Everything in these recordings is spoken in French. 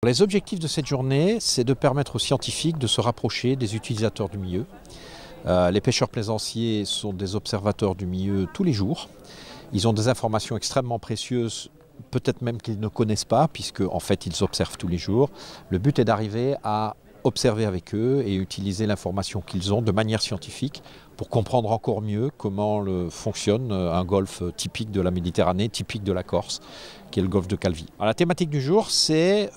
Les objectifs de cette journée, c'est de permettre aux scientifiques de se rapprocher des utilisateurs du milieu. Les pêcheurs plaisanciers sont des observateurs du milieu tous les jours. Ils ont des informations extrêmement précieuses, peut-être même qu'ils ne connaissent pas, puisque en fait ils observent tous les jours. Le but est d'arriver à observer avec eux et utiliser l'information qu'ils ont de manière scientifique pour comprendre encore mieux comment fonctionne un golfe typique de la Méditerranée, typique de la Corse, qui est le golfe de Calvi. Alors, la thématique du jour, c'est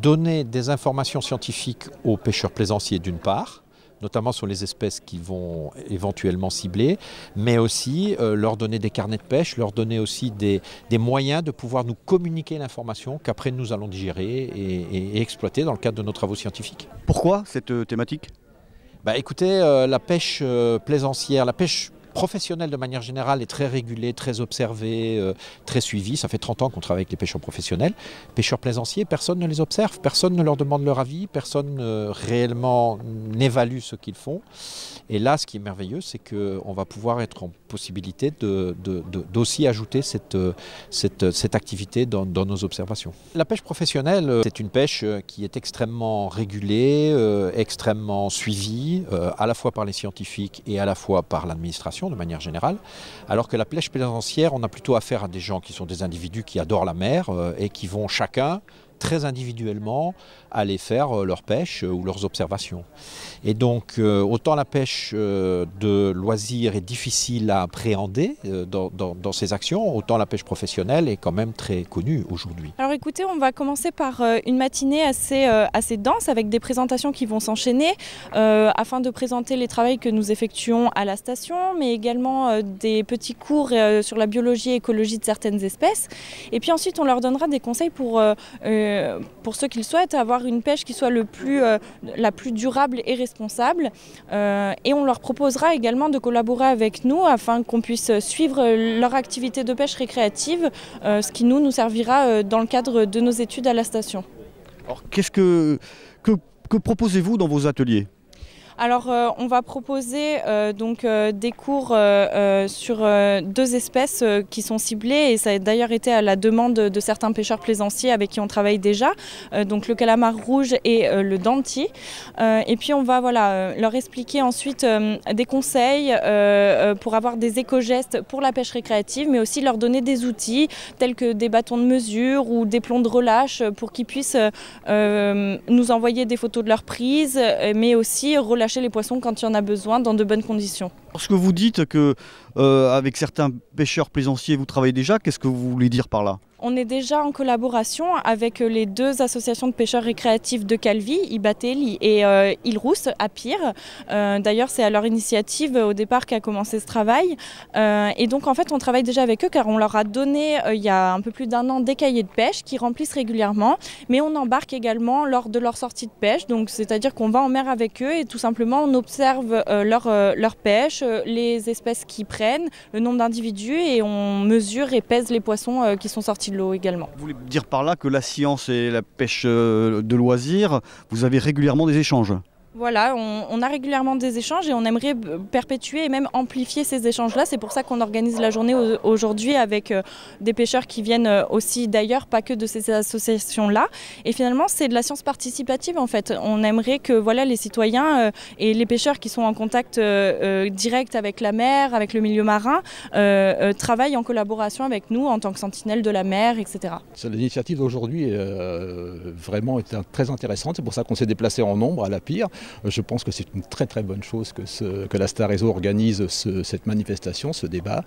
donner des informations scientifiques aux pêcheurs plaisanciers d'une part, notamment sur les espèces qui vont éventuellement cibler, mais aussi leur donner des carnets de pêche, leur donner aussi des moyens de pouvoir nous communiquer l'information qu'après nous allons digérer et exploiter dans le cadre de nos travaux scientifiques. Pourquoi cette thématique ? Écoutez, la pêche plaisancière, la pêche professionnelle de manière générale est très régulée, très observée, très suivie. Ça fait 30 ans qu'on travaille avec les pêcheurs professionnels. Pêcheurs plaisanciers, personne ne les observe, personne ne leur demande leur avis, personne réellement n'évalue ce qu'ils font. Et là, ce qui est merveilleux, c'est qu'on va pouvoir être en possibilité d'aussi ajouter cette activité dans nos observations. La pêche professionnelle, c'est une pêche qui est extrêmement régulée, extrêmement suivie, à la fois par les scientifiques et à la fois par l'administration de manière générale, alors que la pêche plaisancière, on a plutôt affaire à des gens qui sont des individus qui adorent la mer et qui vont chacun très individuellement aller faire leur pêche ou leurs observations. Et donc autant la pêche de loisirs est difficile à appréhender dans ses actions, autant la pêche professionnelle est quand même très connue aujourd'hui. Alors écoutez, on va commencer par une matinée assez dense avec des présentations qui vont s'enchaîner afin de présenter les travaux que nous effectuons à la station, mais également des petits cours sur la biologie et écologie de certaines espèces. Et puis ensuite, on leur donnera des conseils pour ceux qui le souhaitent, avoir une pêche qui soit la plus durable et responsable. Et on leur proposera également de collaborer avec nous afin qu'on puisse suivre leur activité de pêche récréative, ce qui nous servira dans le cadre de nos études à la station. Alors, que proposez-vous dans vos ateliers ? Alors on va proposer des cours sur 2 espèces qui sont ciblées, et ça a d'ailleurs été à la demande de certains pêcheurs plaisanciers avec qui on travaille déjà, donc le calamar rouge et le danti. Et puis on va leur expliquer ensuite des conseils pour avoir des éco-gestes pour la pêche récréative, mais aussi leur donner des outils tels que des bâtons de mesure ou des plombs de relâche pour qu'ils puissent nous envoyer des photos de leur prise, mais aussi relâcher les poissons quand il y en a besoin dans de bonnes conditions. Lorsque vous dites que avec certains pêcheurs plaisanciers vous travaillez déjà, qu'est-ce que vous voulez dire par là ? On est déjà en collaboration avec les 2 associations de pêcheurs récréatifs de Calvi, Ibatel et Île Rousse à Pire. D'ailleurs, c'est à leur initiative au départ qu'a commencé ce travail. Et donc, en fait, on travaille déjà avec eux car on leur a donné, il y a un peu plus d'1 an, des cahiers de pêche qu'ils remplissent régulièrement. Mais on embarque également lors de leur sortie de pêche. Donc, c'est-à-dire qu'on va en mer avec eux et tout simplement, on observe leur pêche, les espèces qu'ils prennent, le nombre d'individus, et on mesure et pèse les poissons qui sont sortis de l'eau également. Vous voulez dire par là que la science et la pêche de loisirs, vous avez régulièrement des échanges ? Voilà, on a régulièrement des échanges et on aimerait perpétuer et même amplifier ces échanges-là. C'est pour ça qu'on organise la journée aujourd'hui avec des pêcheurs qui viennent aussi d'ailleurs, pas que de ces associations-là. Et finalement, c'est de la science participative en fait. On aimerait que les citoyens et les pêcheurs qui sont en contact direct avec la mer, avec le milieu marin, travaillent en collaboration avec nous en tant que sentinelles de la mer, etc. L'initiative d'aujourd'hui vraiment est très intéressante. C'est pour ça qu'on s'est déplacé en nombre à la Pire. Je pense que c'est une très très bonne chose que la Star Réseau organise cette manifestation, ce débat.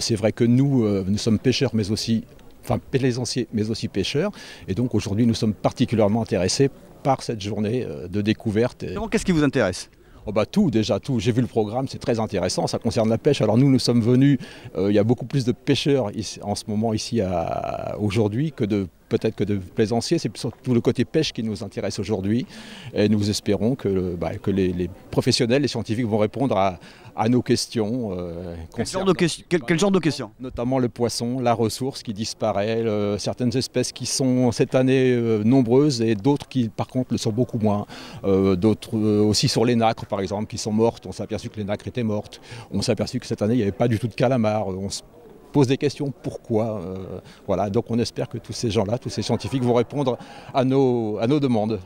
C'est vrai que nous sommes pêcheurs mais aussi, plaisanciers mais aussi pêcheurs. Et donc aujourd'hui nous sommes particulièrement intéressés par cette journée de découverte. Qu'est-ce qui vous intéresse ? Tout. J'ai vu le programme, c'est très intéressant, ça concerne la pêche. Alors nous sommes venus, il y a beaucoup plus de pêcheurs en ce moment ici aujourd'hui peut-être que de plaisanciers. C'est surtout le côté pêche qui nous intéresse aujourd'hui. Et nous espérons que les professionnels, les scientifiques vont répondre à nos questions. Quel genre de questions ? Notamment le poisson, la ressource qui disparaît, certaines espèces qui sont cette année nombreuses et d'autres qui par contre le sont beaucoup moins. D'autres aussi sur les nacres par exemple qui sont mortes. On s'est aperçu que les nacres étaient mortes. On s'est aperçu que cette année il n'y avait pas du tout de calamars. pose des questions, pourquoi. Voilà, donc on espère que tous ces gens-là, tous ces scientifiques vont répondre à nos demandes.